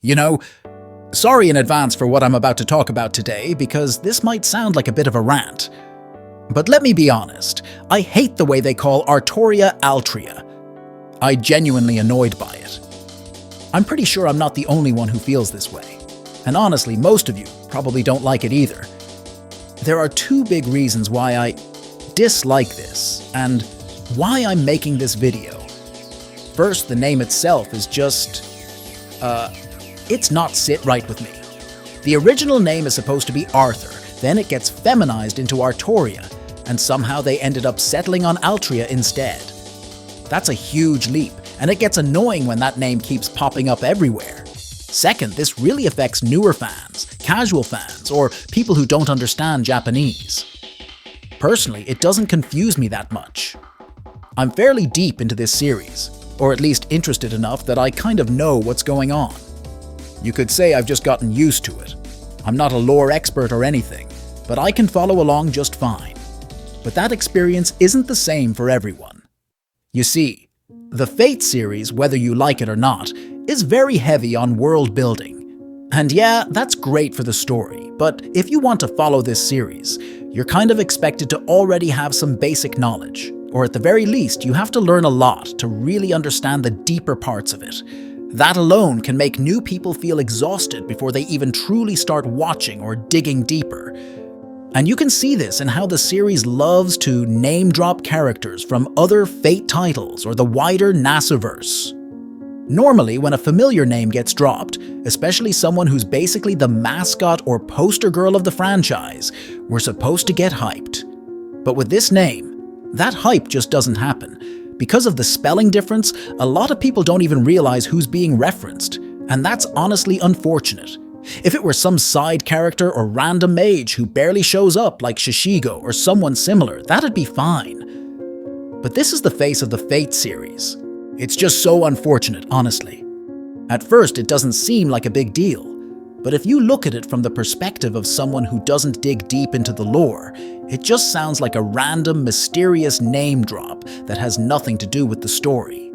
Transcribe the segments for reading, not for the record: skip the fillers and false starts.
You know, sorry in advance for what I'm about to talk about today, because this might sound like a bit of a rant. But let me be honest, I hate the way they call Artoria Altria. I'm genuinely annoyed by it. I'm pretty sure I'm not the only one who feels this way. And honestly, most of you probably don't like it either. There are two big reasons why I dislike this, and why I'm making this video. First, the name itself is just, it's not sit right with me. The original name is supposed to be Arthur, then it gets feminized into Artoria, and somehow they ended up settling on Altria instead. That's a huge leap, and it gets annoying when that name keeps popping up everywhere. Second, this really affects newer fans, casual fans, or people who don't understand Japanese. Personally, it doesn't confuse me that much. I'm fairly deep into this series, or at least interested enough that I kind of know what's going on. You could say I've just gotten used to it. I'm not a lore expert or anything, but I can follow along just fine. But that experience isn't the same for everyone. You see, the Fate series, whether you like it or not, is very heavy on world building. And yeah, that's great for the story, but if you want to follow this series, you're kind of expected to already have some basic knowledge, or at the very least, you have to learn a lot to really understand the deeper parts of it. That alone can make new people feel exhausted before they even truly start watching or digging deeper. And you can see this in how the series loves to name-drop characters from other Fate titles or the wider NASAverse. Normally, when a familiar name gets dropped, especially someone who's basically the mascot or poster girl of the franchise, we're supposed to get hyped. But with this name, that hype just doesn't happen. Because of the spelling difference, a lot of people don't even realize who's being referenced, and that's honestly unfortunate. If it were some side character or random mage who barely shows up like Shishigo or someone similar, that'd be fine. But this is the face of the Fate series. It's just so unfortunate, honestly. At first, it doesn't seem like a big deal, but if you look at it from the perspective of someone who doesn't dig deep into the lore, it just sounds like a random, mysterious name drop that has nothing to do with the story.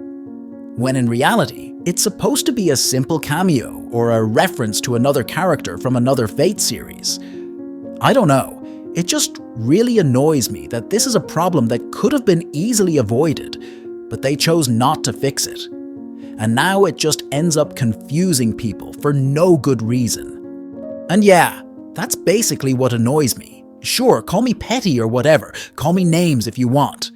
When in reality, it's supposed to be a simple cameo or a reference to another character from another Fate series. I don't know, it just really annoys me that this is a problem that could have been easily avoided, but they chose not to fix it. And now it just ends up confusing people for no good reason. And yeah, that's basically what annoys me. Sure, call me petty or whatever, call me names if you want.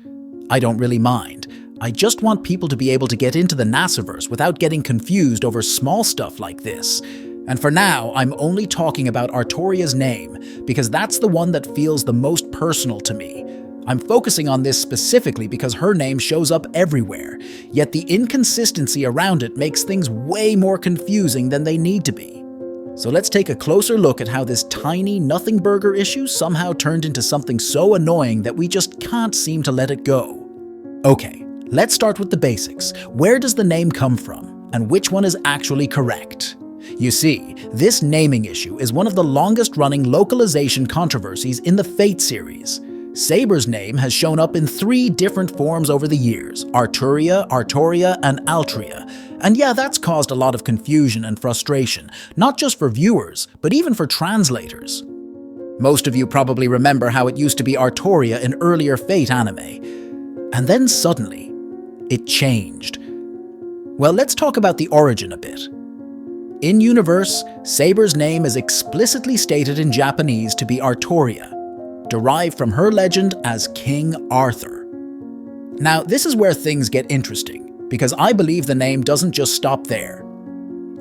I don't really mind. I just want people to be able to get into the NASAverse without getting confused over small stuff like this. And for now, I'm only talking about Artoria's name, because that's the one that feels the most personal to me. I'm focusing on this specifically because her name shows up everywhere, yet the inconsistency around it makes things way more confusing than they need to be. So let's take a closer look at how this tiny nothing burger issue somehow turned into something so annoying that we just can't seem to let it go. Okay, let's start with the basics. Where does the name come from, and which one is actually correct? You see, this naming issue is one of the longest-running localization controversies in the Fate series. Saber's name has shown up in 3 different forms over the years: Arturia, Artoria, and Altria. And yeah, that's caused a lot of confusion and frustration, not just for viewers, but even for translators. Most of you probably remember how it used to be Artoria in earlier Fate anime. And then suddenly, it changed. Well, let's talk about the origin a bit. In universe, Saber's name is explicitly stated in Japanese to be Artoria, derived from her legend as King Arthur. Now, this is where things get interesting, because I believe the name doesn't just stop there.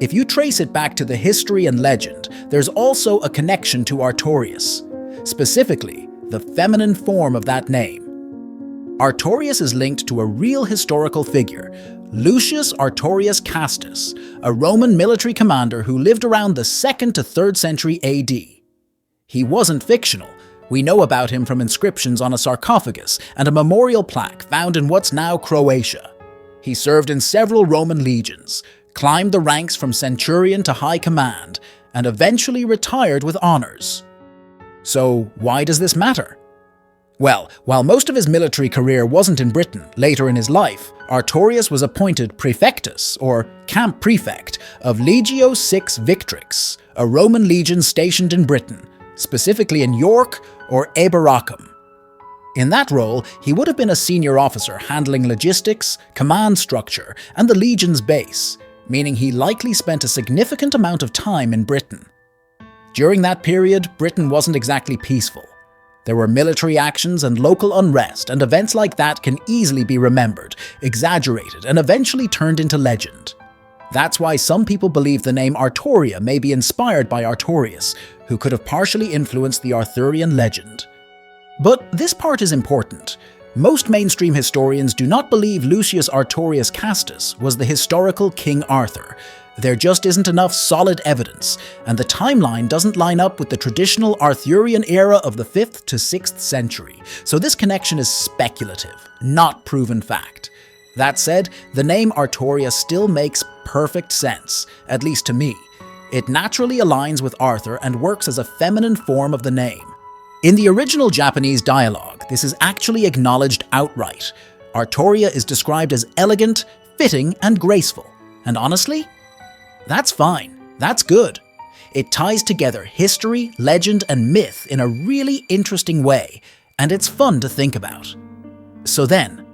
If you trace it back to the history and legend, there's also a connection to Artorias, specifically the feminine form of that name. Artorias is linked to a real historical figure, Lucius Artorius Castus, a Roman military commander who lived around the 2nd to 3rd century AD. He wasn't fictional. We know about him from inscriptions on a sarcophagus and a memorial plaque found in what's now Croatia. He served in several Roman legions, climbed the ranks from centurion to high command, and eventually retired with honors. So why does this matter? Well, while most of his military career wasn't in Britain, later in his life, Artorius was appointed praefectus, or camp prefect, of Legio VI Victrix, a Roman legion stationed in Britain, specifically in York or Eberacum. In that role, he would have been a senior officer handling logistics, command structure, and the legion's base, meaning he likely spent a significant amount of time in Britain. During that period, Britain wasn't exactly peaceful. There were military actions and local unrest, and events like that can easily be remembered, exaggerated, and eventually turned into legend. That's why some people believe the name Artoria may be inspired by Artorius, who could have partially influenced the Arthurian legend. But this part is important. Most mainstream historians do not believe Lucius Artorius Castus was the historical King Arthur. There just isn't enough solid evidence, and the timeline doesn't line up with the traditional Arthurian era of the 5th to 6th century, so this connection is speculative, not proven fact. That said, the name Artoria still makes perfect sense, at least to me. It naturally aligns with Arthur and works as a feminine form of the name. In the original Japanese dialogue, this is actually acknowledged outright. Artoria is described as elegant, fitting, and graceful. And honestly, that's fine. That's good. It ties together history, legend, and myth in a really interesting way, and it's fun to think about. So then,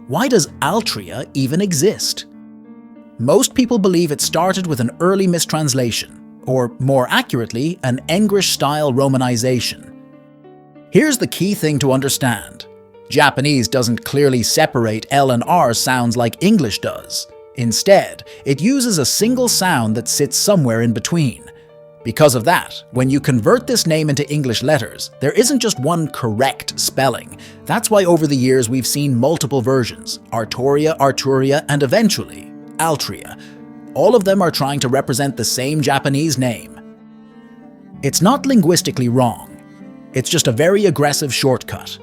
why does Altria even exist? Most people believe it started with an early mistranslation, or more accurately, an English-style romanization. Here's the key thing to understand. Japanese doesn't clearly separate L and R sounds like English does. Instead, it uses a single sound that sits somewhere in between. Because of that, when you convert this name into English letters, there isn't just one correct spelling. That's why over the years we've seen multiple versions: Artoria, Arturia, and eventually, Altria. All of them are trying to represent the same Japanese name. It's not linguistically wrong. It's just a very aggressive shortcut.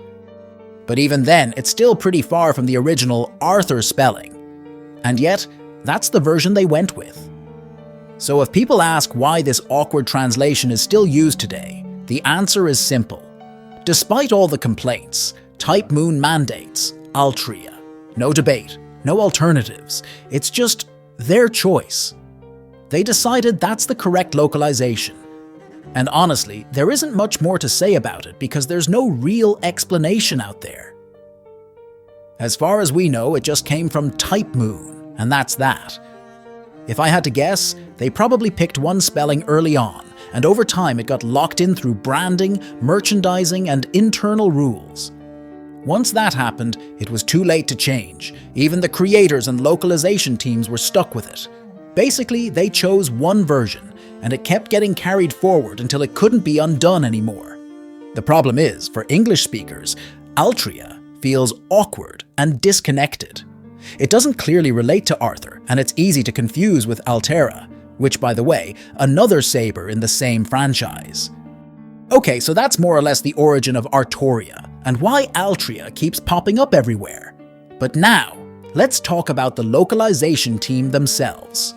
But even then, it's still pretty far from the original Arthur spelling. And yet, that's the version they went with. So if people ask why this awkward translation is still used today, the answer is simple. Despite all the complaints, Type Moon mandates Altria. No debate, no alternatives. It's just their choice. They decided that's the correct localization. And honestly, there isn't much more to say about it because there's no real explanation out there. As far as we know, it just came from Type Moon. And that's that. If I had to guess, they probably picked one spelling early on, and over time it got locked in through branding, merchandising, and internal rules. Once that happened, it was too late to change. Even the creators and localization teams were stuck with it. Basically, they chose one version, and it kept getting carried forward until it couldn't be undone anymore. The problem is, for English speakers, Altria feels awkward and disconnected. It doesn't clearly relate to Arthur, and it's easy to confuse with Altera, which, by the way, another Saber in the same franchise. Okay, so that's more or less the origin of Artoria, and why Altria keeps popping up everywhere. But now, let's talk about the localization team themselves.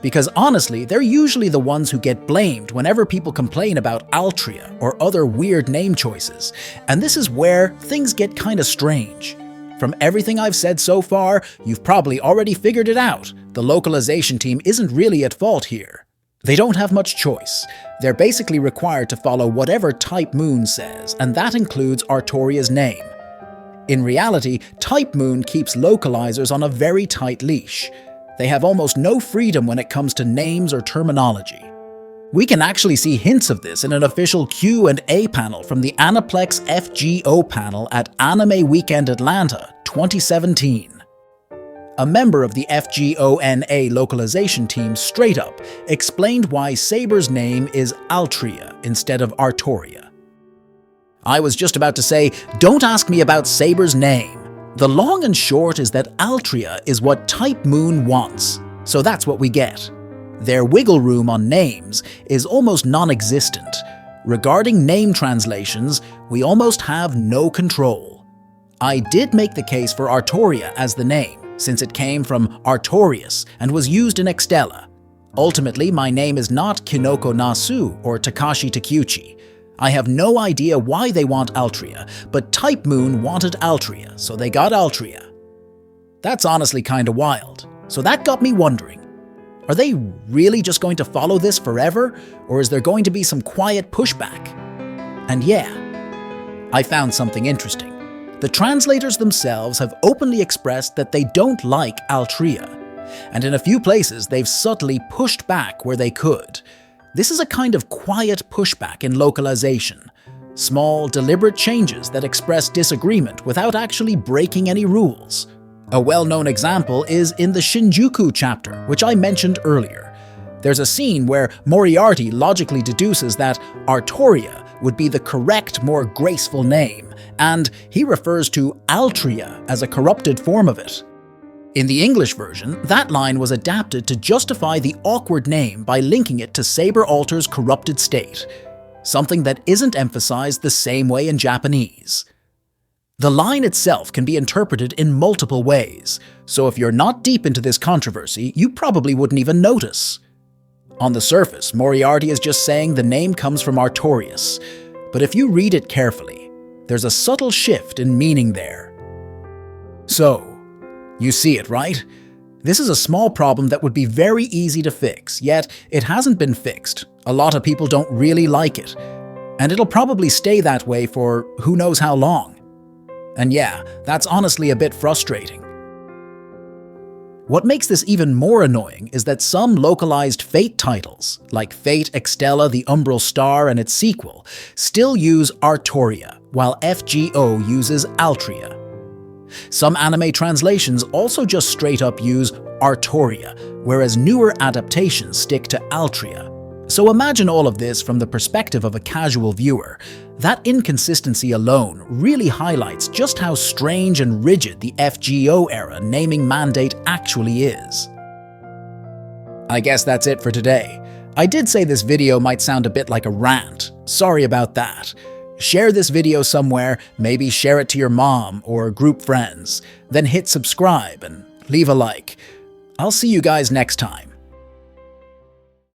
Because honestly, they're usually the ones who get blamed whenever people complain about Altria or other weird name choices, and this is where things get kinda strange. From everything I've said so far, you've probably already figured it out. The localization team isn't really at fault here. They don't have much choice. They're basically required to follow whatever Type Moon says, and that includes Artoria's name. In reality, Type Moon keeps localizers on a very tight leash. They have almost no freedom when it comes to names or terminology. We can actually see hints of this in an official Q&A panel from the Aniplex FGO panel at Anime Weekend Atlanta 2017. A member of the FGONA localization team straight up explained why Saber's name is Altria instead of Artoria. I was just about to say, don't ask me about Saber's name. The long and short is that Altria is what Type Moon wants, so that's what we get. Their wiggle room on names is almost non-existent. Regarding name translations, we almost have no control. I did make the case for Artoria as the name, since it came from Artorius and was used in Extella. Ultimately, my name is not Kinoko Nasu or Takashi Takeuchi. I have no idea why they want Altria, but Type Moon wanted Altria, so they got Altria. That's honestly kinda wild. So that got me wondering, are they really just going to follow this forever, or is there going to be some quiet pushback? And yeah, I found something interesting. The translators themselves have openly expressed that they don't like Altria, and in a few places they've subtly pushed back where they could. This is a kind of quiet pushback in localization. Small, deliberate changes that express disagreement without actually breaking any rules. A well-known example is in the Shinjuku chapter, which I mentioned earlier. There's a scene where Moriarty logically deduces that Artoria would be the correct, more graceful name, and he refers to Altria as a corrupted form of it. In the English version, that line was adapted to justify the awkward name by linking it to Saber Alter's corrupted state, something that isn't emphasized the same way in Japanese. The line itself can be interpreted in multiple ways, so if you're not deep into this controversy, you probably wouldn't even notice. On the surface, Moriarty is just saying the name comes from Artorius, but if you read it carefully, there's a subtle shift in meaning there. So, you see it, right? This is a small problem that would be very easy to fix, yet it hasn't been fixed. A lot of people don't really like it, and it'll probably stay that way for who knows how long. And yeah, that's honestly a bit frustrating. What makes this even more annoying is that some localized Fate titles, like Fate Extella the Umbral Star and its sequel, still use Artoria, while FGO uses Altria. Some anime translations also just straight up use Artoria, whereas newer adaptations stick to Altria. So imagine all of this from the perspective of a casual viewer. That inconsistency alone really highlights just how strange and rigid the FGO era naming mandate actually is. I guess that's it for today. I did say this video might sound a bit like a rant. Sorry about that. Share this video somewhere, maybe share it to your mom or group friends, then hit subscribe and leave a like. I'll see you guys next time.